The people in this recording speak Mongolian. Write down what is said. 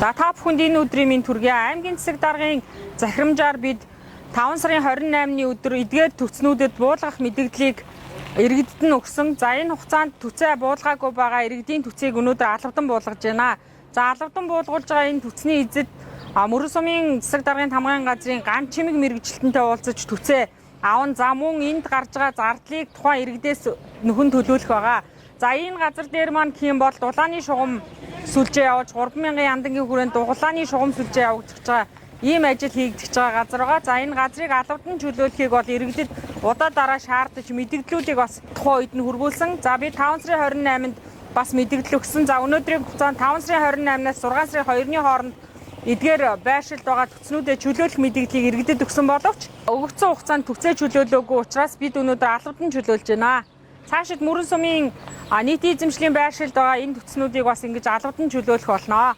За та бүхэнд энэ өдрийн минь төргий аймгийн засаг даргын захирамжаар бид 5 сарын 28-ны өдөр эдгээр төцнүүдэд буулгах мэдээллийг иргэдэд нь өгсөн. За энэ хугацаанд төцөө буулгаагүй байгаа иргэдийн төцийг өнөөдөр албадан буулгаж байна. За албадан буулгуулж байгаа энэ төцний эзэд Мөрөн сумын засаг даргын хамгаалын газрын ган чимэг мэрэгчлэнтэй уулзаж төцөө аван за мөн энд гарч байгаа зардлыг тухайн иргэдээс нөхөн төлөөлөх байгаа. За энэ газар дээр маань гэх юм бол дулааны шугам сүлжээ явуулж 3,000 яндангийн хүрээнд дулааны шугам сүлжээ явуулж байгаа ийм ажил хийгдэж байгаа газар байгаа. За энэ газрыг албадан чөлөөлөхийг бол иргэдэд удаа дараа шаардаж мэдээллүүдийг бас тухайн үед нь хүргүүлсэн. За би 5 сарын 28-нд бас мэдээлэл өгсөн. За өнөөдрийн хугацаанд 5 сарын 28-наас 6 сарын 2-ны хооронд эдгээр байршилд байгаа төцнүүдэд чөлөөлөх мэдээллийг иргэдэд өгсөн боловч өгөгдсөн хугацаанд төцөө чөлөөлөөгүй учраас бид өнөөдөр албадан чөлөөлж байна. Цаашид Мөрөн сумын нийтийн эзэмшлийн байршилд байгаа энэ төцнүүдийг бас ингэж албадан чөлөөлөх болно.